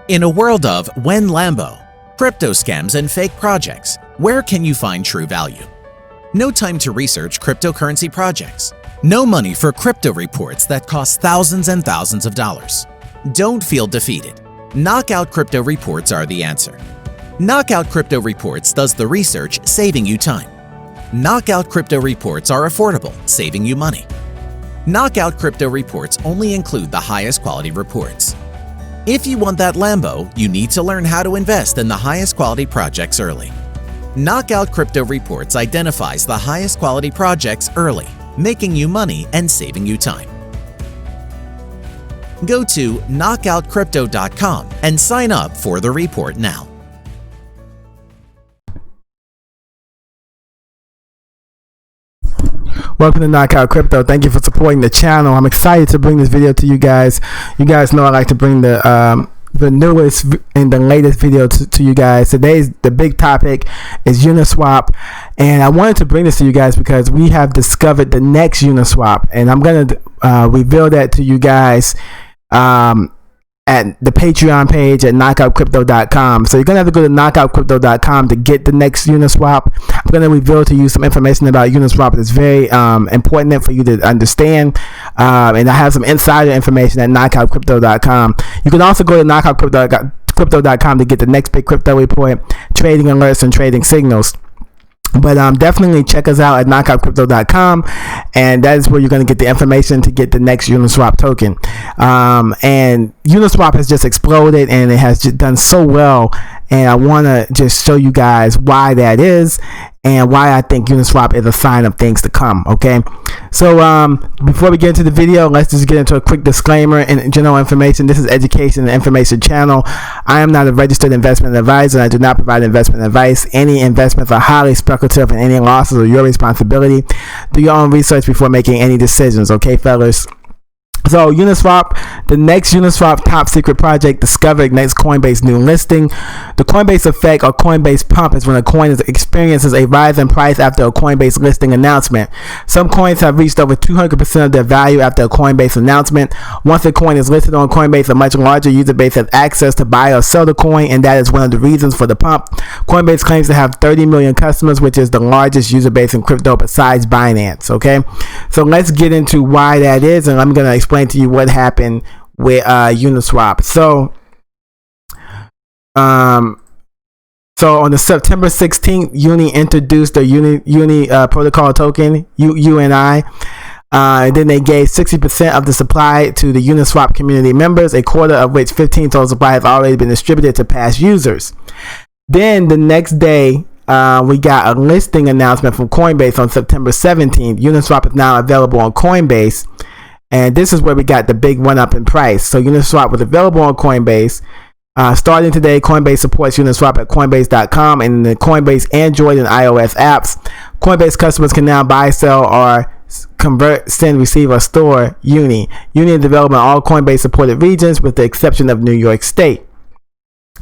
In a world of when Lambo, crypto scams and fake projects, where can you find true value? No time to research cryptocurrency projects. No money for crypto reports that cost thousands and thousands of dollars. Don't feel defeated. Knockout Crypto Reports are the answer. Knockout Crypto Reports does the research, saving you time. Knockout Crypto Reports are affordable, saving you money. Knockout Crypto Reports only include the highest quality reports. If you want that Lambo, you need to learn how to invest in the highest quality projects early. Knockout Crypto Reports identifies the highest quality projects early, making you money and saving you time. Go to knockoutcrypto.com and sign up for the report now. Welcome to Knockout Crypto. Thank you for supporting the channel. I'm excited to bring this video to you guys. You guys know I like to bring the newest and the latest video to you guys. Today's the big topic is Uniswap, and I wanted to bring this to you guys because we have discovered the next Uniswap, and I'm gonna reveal that to you guys at the Patreon page at knockoutcrypto.com. So you're gonna have to go to knockoutcrypto.com to get the next Uniswap. I'm gonna reveal to you some information about Uniswap that's very important for you to understand, and I have some insider information at knockoutcrypto.com. You can also go to knockoutcrypto.com to get the next big crypto report, trading alerts, and trading signals. But definitely check us out at knockoutcrypto.com, and that is where you're going to get the information to get the next Uniswap token. And Uniswap has just exploded, and it has just done so well, and I want to just show you guys why that is and why I think Uniswap is a sign of things to come. Okay, so before we get into the video, let's just get into a quick disclaimer and general information. This is education and information channel. I am not a registered investment advisor, and I do not provide investment advice. Any investments are highly speculative, and any losses are your responsibility. Do your own research before making any decisions. Okay, fellas. So Uniswap, the next Uniswap top secret project discovered next Coinbase new listing. The Coinbase effect or Coinbase pump is when a coin experiences a rise in price after a Coinbase listing announcement. Some coins have reached over 200% of their value after a Coinbase announcement. Once a coin is listed on Coinbase, a much larger user base has access to buy or sell the coin, and that is one of the reasons for the pump. Coinbase claims to have 30 million customers, which is the largest user base in crypto besides Binance. Okay, so let's get into why that is, and I'm going to explain to you what happened with Uniswap. So on the September 16th, Uni introduced the Uni protocol token, UNI. Then they gave 60% of the supply to the Uniswap community members, a quarter of which 15 total supply has already been distributed to past users. Then the next day, we got a listing announcement from Coinbase on September 17th. Uniswap is now available on Coinbase. And this is where we got the big run up in price. So Uniswap was available on Coinbase. Starting today, Coinbase supports Uniswap at Coinbase.com and in the Coinbase Android and iOS apps. Coinbase customers can now buy, sell, or convert, send, receive, or store Uni. Uni is available in all Coinbase supported regions with the exception of New York State.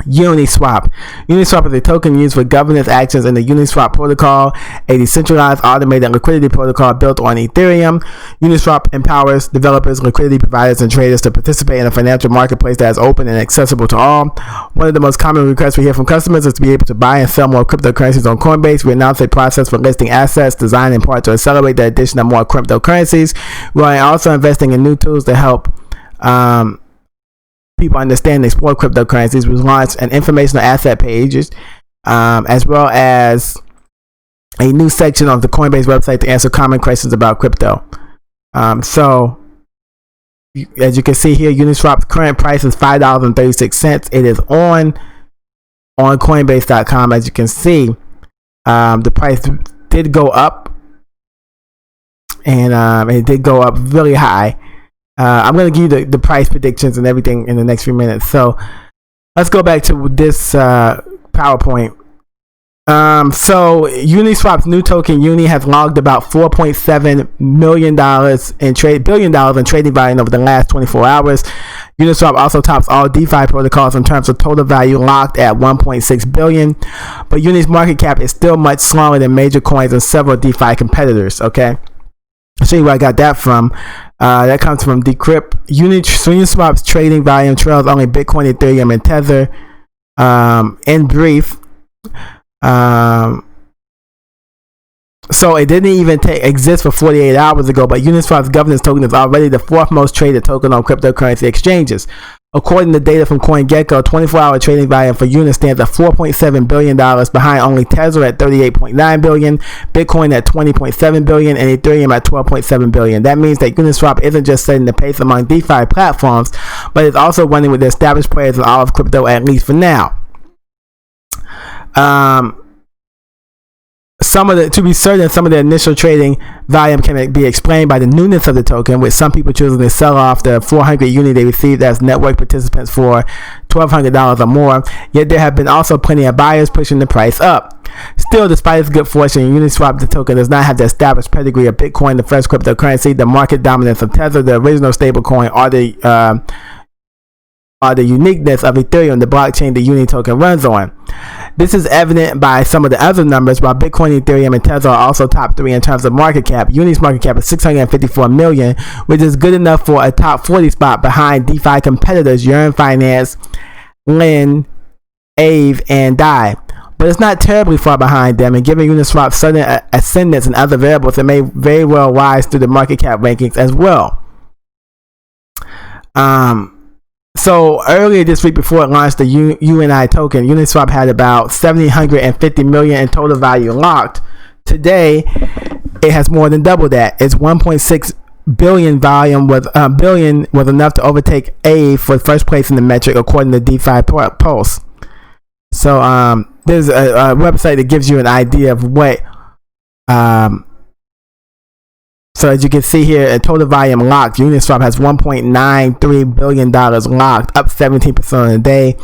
Uniswap. Uniswap is a token used for governance actions in the Uniswap protocol, a decentralized automated liquidity protocol built on Ethereum. Uniswap empowers developers, liquidity providers, and traders to participate in a financial marketplace that is open and accessible to all. One of the most common requests we hear from customers is to be able to buy and sell more cryptocurrencies on Coinbase. We announced a process for listing assets designed in part to accelerate the addition of more cryptocurrencies. We are also investing in new tools to help people understand and explore cryptocurrencies. We launched an informational asset pages, as well as a new section of the Coinbase website to answer common questions about crypto. So as you can see here, Uniswap's current price is $5.36. It is on Coinbase.com. As you can see, the price did go up, and it did go up really high. I'm going to give you the price predictions and everything in the next few minutes. So let's go back to this PowerPoint. So Uniswap's new token Uni has logged about $4.7 billion in trading volume over the last 24 hours. Uniswap also tops all DeFi protocols in terms of total value, locked at $1.6 billion. But Uni's market cap is still much smaller than major coins and several DeFi competitors. Okay. I'll show you where I got that from. That comes from Decrypt. Uniswap's trading volume trails only Bitcoin, Ethereum, and Tether. In brief, so it didn't even exist for 48 hours ago, but Uniswap's governance token is already the fourth most traded token on cryptocurrency exchanges. According to data from CoinGecko, 24-hour trading volume for Unis stands at $4.7 billion, behind only Tether at $38.9 billion, Bitcoin at $20.7 billion, and Ethereum at $12.7 billion. That means that Uniswap isn't just setting the pace among DeFi platforms, but it's also running with the established players in all of crypto, at least for now. To be certain, some of the initial trading volume can be explained by the newness of the token, with some people choosing to sell off the 400 uni they received as network participants for $1,200 or more. Yet there have been also plenty of buyers pushing the price up. Still, despite its good fortune, Uniswap, the token, does not have the established pedigree of Bitcoin, the first cryptocurrency, the market dominance of Tether, the original stablecoin, or the uniqueness of Ethereum, the blockchain the Uni token runs on. This is evident by some of the other numbers. While Bitcoin, Ethereum, and Tether are also top 3 in terms of market cap, Uni's market cap is $654 million, which is good enough for a top 40 spot behind DeFi competitors Yearn Finance, Lend, Aave, and Dai. But it's not terribly far behind them, and given Uniswap's sudden ascendance and other variables, it may very well rise through the market cap rankings as well. So earlier this week, before it launched the UNI token, Uniswap had about $750 million in total value locked. Today, it has more than double that. Its 1.6 billion volume was enough to overtake Aave for first place in the metric, according to DeFi Pulse. So there's a website that gives you an idea of what. So as you can see here, a total volume locked, Uniswap has $1.93 billion locked, up 17% on the day.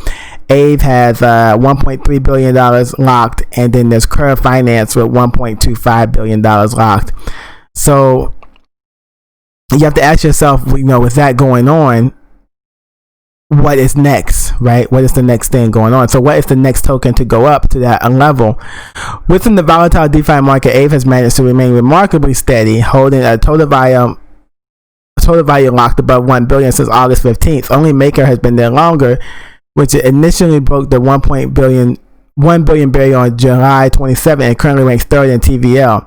Aave has $1.3 billion locked, and then there's Curve Finance with $1.25 billion locked. So you have to ask yourself, with that going on, what is next, right? What is the next thing going on? So what is the next token to go up to that level? Within the volatile DeFi market, Aave has managed to remain remarkably steady, holding a total value locked above 1 billion since August 15th. Only Maker has been there longer, which initially broke the 1 billion barrier on July 27 and currently ranks third in TVL.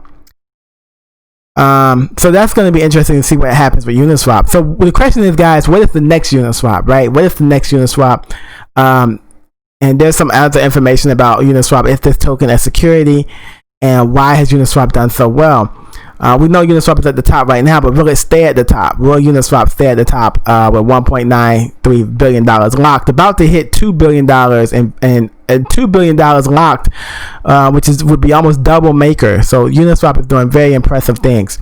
So that's going to be interesting to see what happens with Uniswap. So the question is, guys, what is the next Uniswap, right? What is the next Uniswap? And there's some other information about Uniswap. Is this token a security? And why has Uniswap done so well? We know Uniswap is at the top right now, but will it stay at the top? Will Uniswap stay at the top with $1.93 billion locked? About to hit $2 billion and $2 billion locked, which would be almost double Maker. So Uniswap is doing very impressive things.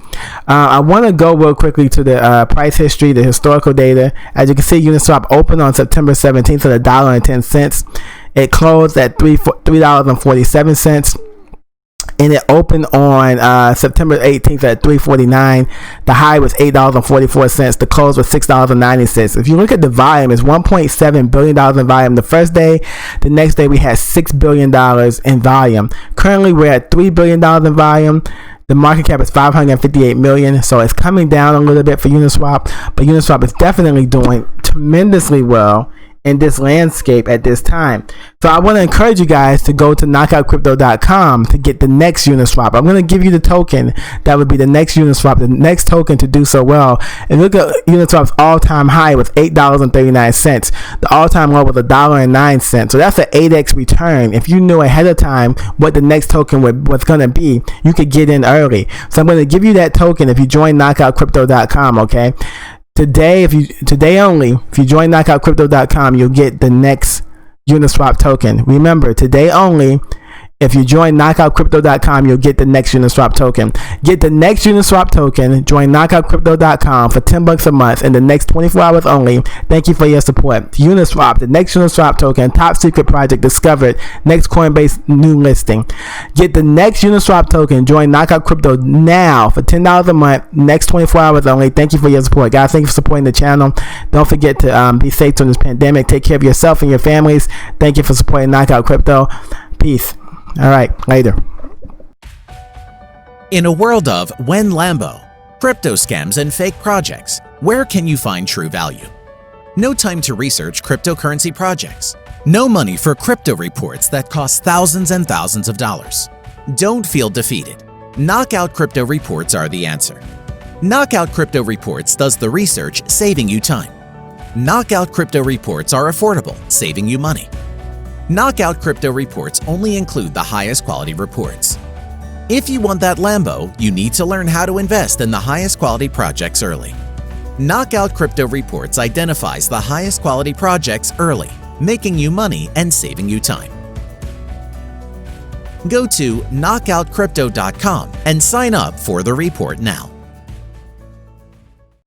I want to go real quickly to the price history, the historical data. As you can see, Uniswap opened on September 17th at $1.10. It closed at $3.47. And it opened on September 18th at $3.49. The high was $8.44. The close was $6.90. If you look at the volume, it's $1.7 billion in volume the first day. The next day, we had $6 billion in volume. Currently, we're at $3 billion in volume. The market cap is $558 million. So it's coming down a little bit for Uniswap. But Uniswap is definitely doing tremendously well in this landscape at this time. So I want to encourage you guys to go to knockoutcrypto.com to get the next Uniswap. I'm going to give you the token that would be the next Uniswap, the next token to do so well. And look at Uniswap's all-time high was $8.39. The all-time low was $1.09. So that's an 8x return. If you knew ahead of time what the next token was going to be, you could get in early. So I'm going to give you that token if you join knockoutcrypto.com, okay? Today only, if you join knockoutcrypto.com, you'll get the next Uniswap token. Remember, today only, if you join knockoutcrypto.com, you'll get the next Uniswap token. Get the next Uniswap token. Join knockoutcrypto.com for $10 a month in the next 24 hours only. Thank you for your support. Uniswap, the next Uniswap token, top secret project discovered. Next Coinbase new listing. Get the next Uniswap token. Join Knockout Crypto now for $10 a month. Next 24 hours only. Thank you for your support, guys. Thank you for supporting the channel. Don't forget to be safe during this pandemic. Take care of yourself and your families. Thank you for supporting Knockout Crypto. Peace. All right, later. In a world of when Lambo, Crypto scams and fake projects. Where can you find true value? No time to research cryptocurrency projects. No money for crypto reports that cost thousands and thousands of dollars. Don't feel defeated. Knockout crypto reports are the answer. Knockout crypto reports does the research, saving you time. Knockout crypto reports are affordable, saving you money. Knockout crypto reports only include the highest quality reports. If you want that Lambo, you need to learn how to invest in the highest quality projects early. Knockout crypto reports identifies the highest quality projects early, making you money and saving you time. Go to knockoutcrypto.com and sign up for the report now.